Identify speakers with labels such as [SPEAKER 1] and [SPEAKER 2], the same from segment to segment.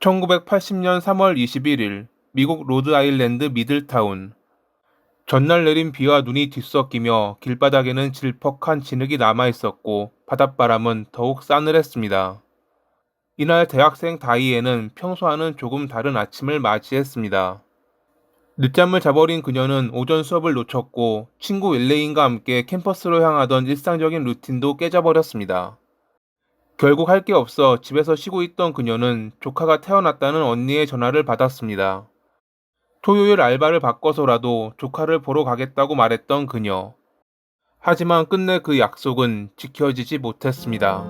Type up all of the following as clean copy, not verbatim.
[SPEAKER 1] 1980년 3월 21일 미국 로드아일랜드 미들타운. 전날 내린 비와 눈이 뒤섞이며 길바닥에는 질퍽한 진흙이 남아있었고 바닷바람은 더욱 싸늘했습니다. 이날 대학생 다이앤은 평소와는 조금 다른 아침을 맞이했습니다. 늦잠을 자버린 그녀는 오전 수업을 놓쳤고 친구 일레인과 함께 캠퍼스로 향하던 일상적인 루틴도 깨져버렸습니다. 결국 할 게 없어 집에서 쉬고 있던 그녀는 조카가 태어났다는 언니의 전화를 받았습니다. 토요일 알바를 바꿔서라도 조카를 보러 가겠다고 말했던 그녀. 하지만 끝내 그 약속은 지켜지지 못했습니다.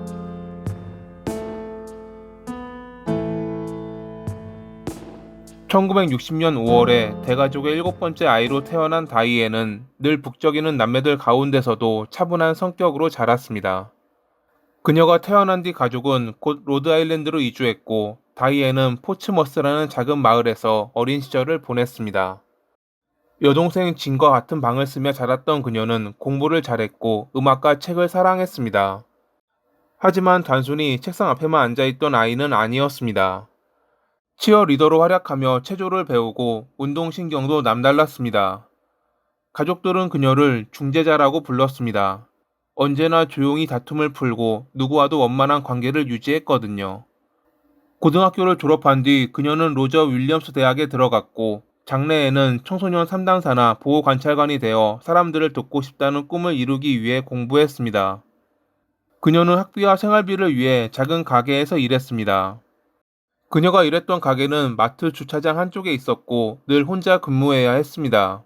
[SPEAKER 1] 1960년 5월에 대가족의 7번째 아이로 태어난 다이앤은 늘 북적이는 남매들 가운데서도 차분한 성격으로 자랐습니다. 그녀가 태어난 뒤 가족은 곧 로드아일랜드로 이주했고 다이앤은 포츠머스라는 작은 마을에서 어린 시절을 보냈습니다. 여동생 진과 같은 방을 쓰며 자랐던 그녀는 공부를 잘했고 음악과 책을 사랑했습니다. 하지만 단순히 책상 앞에만 앉아있던 아이는 아니었습니다. 치어리더로 활약하며 체조를 배우고 운동신경도 남달랐습니다. 가족들은 그녀를 중재자라고 불렀습니다. 언제나 조용히 다툼을 풀고 누구와도 원만한 관계를 유지했거든요. 고등학교를 졸업한 뒤 그녀는 로저 윌리엄스 대학에 들어갔고 장래에는 청소년 상담사나 보호관찰관이 되어 사람들을 돕고 싶다는 꿈을 이루기 위해 공부했습니다. 그녀는 학비와 생활비를 위해 작은 가게에서 일했습니다. 그녀가 일했던 가게는 마트 주차장 한쪽에 있었고 늘 혼자 근무해야 했습니다.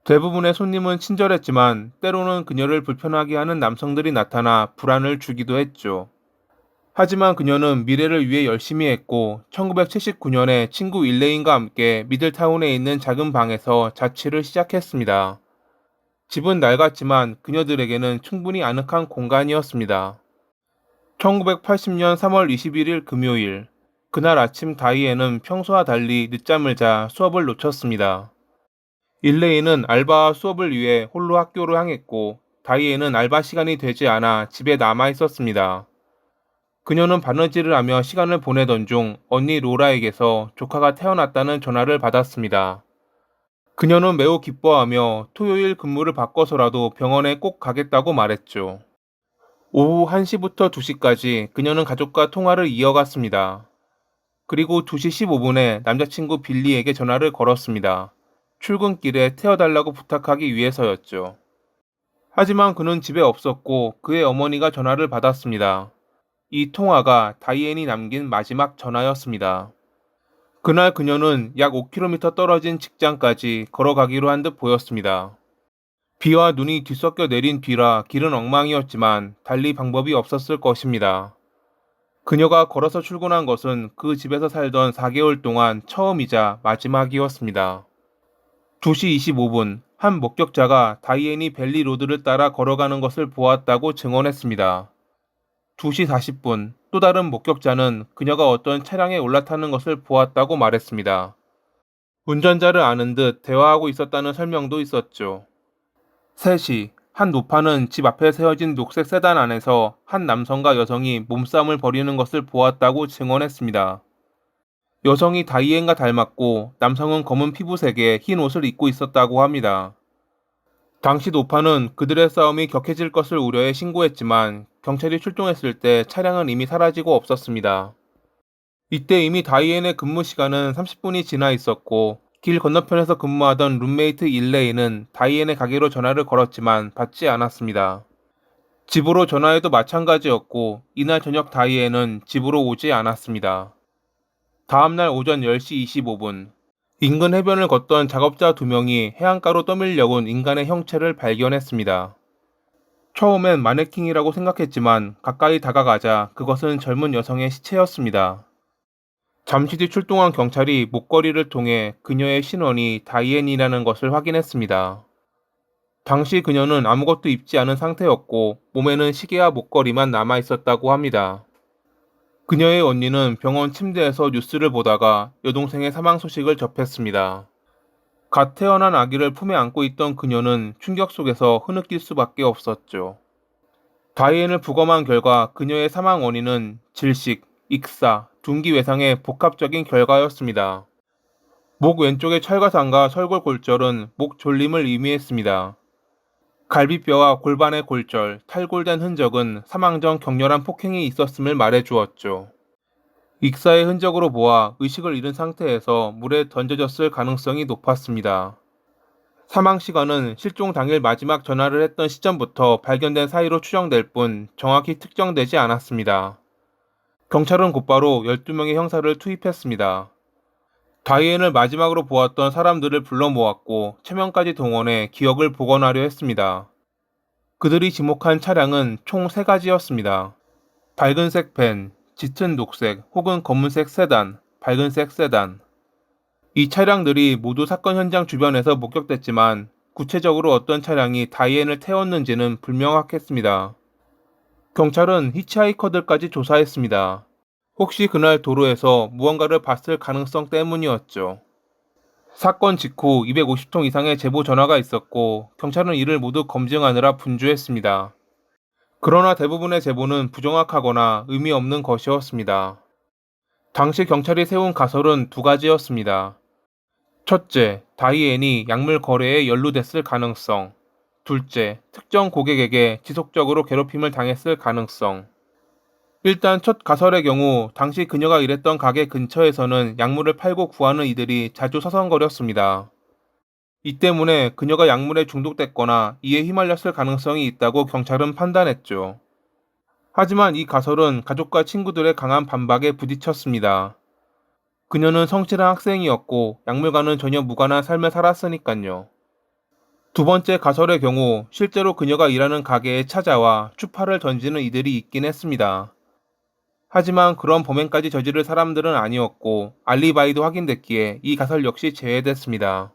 [SPEAKER 1] 대부분의 손님은 친절했지만 때로는 그녀를 불편하게 하는 남성들이 나타나 불안을 주기도 했죠. 하지만 그녀는 미래를 위해 열심히 했고 1979년에 친구 일레인과 함께 미들타운에 있는 작은 방에서 자취를 시작했습니다. 집은 낡았지만 그녀들에게는 충분히 아늑한 공간이었습니다. 1980년 3월 21일 금요일, 그날 아침 다이앤은 평소와 달리 늦잠을 자 수업을 놓쳤습니다. 일레인은 알바와 수업을 위해 홀로 학교로 향했고 다이앤은 알바 시간이 되지 않아 집에 남아 있었습니다. 그녀는 바느질을 하며 시간을 보내던 중 언니 로라에게서 조카가 태어났다는 전화를 받았습니다. 그녀는 매우 기뻐하며 토요일 근무를 바꿔서라도 병원에 꼭 가겠다고 말했죠. 오후 1시부터 2시까지 그녀는 가족과 통화를 이어갔습니다. 그리고 2시 15분에 남자친구 빌리에게 전화를 걸었습니다. 출근길에 태워달라고 부탁하기 위해서였죠. 하지만 그는 집에 없었고 그의 어머니가 전화를 받았습니다. 이 통화가 다이앤이 남긴 마지막 전화였습니다. 그날 그녀는 약 5km 떨어진 직장까지 걸어가기로 한 듯 보였습니다. 비와 눈이 뒤섞여 내린 뒤라 길은 엉망이었지만 달리 방법이 없었을 것입니다. 그녀가 걸어서 출근한 것은 그 집에서 살던 4개월 동안 처음이자 마지막이었습니다. 2시 25분, 한 목격자가 다이앤이 벨리 로드를 따라 걸어가는 것을 보았다고 증언했습니다. 2시 40분, 또 다른 목격자는 그녀가 어떤 차량에 올라타는 것을 보았다고 말했습니다. 운전자를 아는 듯 대화하고 있었다는 설명도 있었죠. 3시, 한 노파는 집 앞에 세워진 녹색 세단 안에서 한 남성과 여성이 몸싸움을 벌이는 것을 보았다고 증언했습니다. 여성이 다이앤과 닮았고 남성은 검은 피부색에 흰 옷을 입고 있었다고 합니다. 당시 노파는 그들의 싸움이 격해질 것을 우려해 신고했지만 경찰이 출동했을 때 차량은 이미 사라지고 없었습니다. 이때 이미 다이앤의 근무 시간은 30분이 지나 있었고 길 건너편에서 근무하던 룸메이트 일레이는 다이앤의 가게로 전화를 걸었지만 받지 않았습니다. 집으로 전화해도 마찬가지였고 이날 저녁 다이앤은 집으로 오지 않았습니다. 다음날 오전 10시 25분, 인근 해변을 걷던 작업자 2명이 해안가로 떠밀려 온 인간의 형체를 발견했습니다. 처음엔 마네킹이라고 생각했지만 가까이 다가가자 그것은 젊은 여성의 시체였습니다. 잠시 뒤 출동한 경찰이 목걸이를 통해 그녀의 신원이 다이앤이라는 것을 확인했습니다. 당시 그녀는 아무것도 입지 않은 상태였고 몸에는 시계와 목걸이만 남아 있었다고 합니다. 그녀의 언니는 병원 침대에서 뉴스를 보다가 여동생의 사망 소식을 접했습니다. 갓 태어난 아기를 품에 안고 있던 그녀는 충격 속에서 흐느낄 수밖에 없었죠. 다이앤을 부검한 결과 그녀의 사망 원인은 질식, 익사, 둔기 외상의 복합적인 결과였습니다. 목 왼쪽의 철가상과 설골골절은 목 졸림을 의미했습니다. 갈비뼈와 골반의 골절, 탈골된 흔적은 사망 전 격렬한 폭행이 있었음을 말해주었죠. 익사의 흔적으로 보아 의식을 잃은 상태에서 물에 던져졌을 가능성이 높았습니다. 사망 시간은 실종 당일 마지막 전화를 했던 시점부터 발견된 사이로 추정될 뿐 정확히 특정되지 않았습니다. 경찰은 곧바로 12명의 형사를 투입했습니다. 다이앤을 마지막으로 보았던 사람들을 불러 모았고 체면까지 동원해 기억을 복원하려 했습니다. 그들이 지목한 차량은 총 3가지였습니다. 밝은색 밴, 짙은 녹색 혹은 검은색 세단, 밝은색 세단. 이 차량들이 모두 사건 현장 주변에서 목격됐지만 구체적으로 어떤 차량이 다이앤을 태웠는지는 불명확했습니다. 경찰은 히치하이커들까지 조사했습니다. 혹시 그날 도로에서 무언가를 봤을 가능성 때문이었죠. 사건 직후 250통 이상의 제보 전화가 있었고 경찰은 이를 모두 검증하느라 분주했습니다. 그러나 대부분의 제보는 부정확하거나 의미 없는 것이었습니다. 당시 경찰이 세운 가설은 2가지였습니다. 첫째, 다이앤이 약물 거래에 연루됐을 가능성. 둘째, 특정 고객에게 지속적으로 괴롭힘을 당했을 가능성. 일단 첫 가설의 경우 당시 그녀가 일했던 가게 근처에서는 약물을 팔고 구하는 이들이 자주 서성거렸습니다. 이 때문에 그녀가 약물에 중독됐거나 이에 휘말렸을 가능성이 있다고 경찰은 판단했죠. 하지만 이 가설은 가족과 친구들의 강한 반박에 부딪혔습니다. 그녀는 성실한 학생이었고 약물과는 전혀 무관한 삶을 살았으니까요. 두 번째 가설의 경우 실제로 그녀가 일하는 가게에 찾아와 추파를 던지는 이들이 있긴 했습니다. 하지만 그런 범행까지 저지를 사람들은 아니었고 알리바이도 확인됐기에 이 가설 역시 제외됐습니다.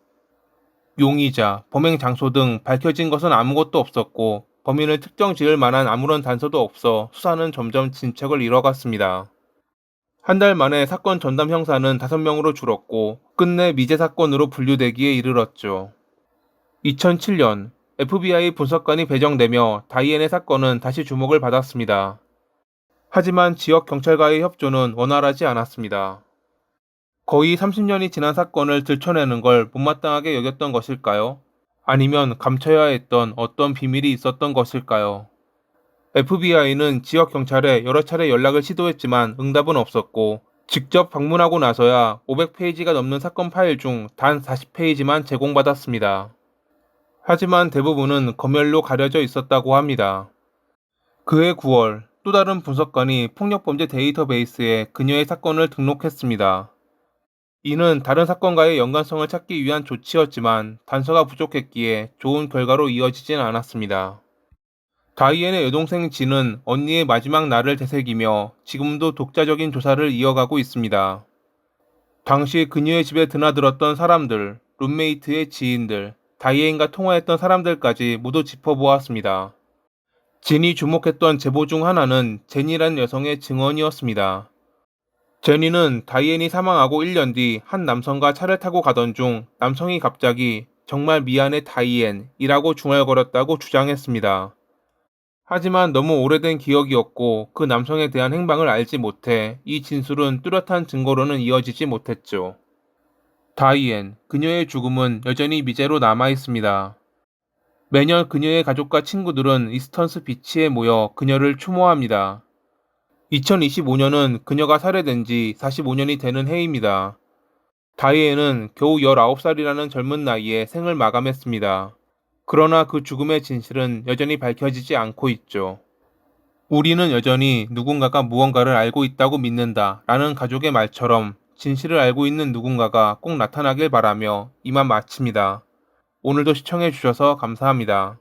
[SPEAKER 1] 용의자, 범행 장소 등 밝혀진 것은 아무것도 없었고 범인을 특정 지을 만한 아무런 단서도 없어 수사는 점점 진척을 잃어갔습니다. 한 달 만에 사건 전담 형사는 5명으로 줄었고 끝내 미제 사건으로 분류되기에 이르렀죠. 2007년 FBI 분석관이 배정되며 다이앤의 사건은 다시 주목을 받았습니다. 하지만 지역 경찰과의 협조는 원활하지 않았습니다. 거의 30년이 지난 사건을 들춰내는 걸 못마땅하게 여겼던 것일까요? 아니면 감춰야 했던 어떤 비밀이 있었던 것일까요? FBI는 지역 경찰에 여러 차례 연락을 시도했지만 응답은 없었고 직접 방문하고 나서야 500페이지가 넘는 사건 파일 중 단 40페이지만 제공받았습니다. 하지만 대부분은 검열로 가려져 있었다고 합니다. 그해 9월 또 다른 분석관이 폭력범죄 데이터베이스에 그녀의 사건을 등록했습니다. 이는 다른 사건과의 연관성을 찾기 위한 조치였지만 단서가 부족했기에 좋은 결과로 이어지진 않았습니다. 다이앤의 여동생 진은 언니의 마지막 날을 되새기며 지금도 독자적인 조사를 이어가고 있습니다. 당시 그녀의 집에 드나들었던 사람들, 룸메이트의 지인들, 다이앤과 통화했던 사람들까지 모두 짚어보았습니다. 진이 주목했던 제보 중 하나는 제니라는 여성의 증언이었습니다. 제니는 다이앤이 사망하고 1년 뒤 한 남성과 차를 타고 가던 중 남성이 갑자기 "정말 미안해 다이앤이라고 중얼거렸다고 주장했습니다. 하지만 너무 오래된 기억이었고 그 남성에 대한 행방을 알지 못해 이 진술은 뚜렷한 증거로는 이어지지 못했죠. 다이앤, 그녀의 죽음은 여전히 미제로 남아 있습니다. 매년 그녀의 가족과 친구들은 이스턴스 비치에 모여 그녀를 추모합니다. 2025년은 그녀가 살해된 지 45년이 되는 해입니다. 다이앤은 겨우 19살이라는 젊은 나이에 생을 마감했습니다. 그러나 그 죽음의 진실은 여전히 밝혀지지 않고 있죠. 우리는 여전히 누군가가 무언가를 알고 있다고 믿는다 라는 가족의 말처럼 진실을 알고 있는 누군가가 꼭 나타나길 바라며 이만 마칩니다. 오늘도 시청해주셔서 감사합니다.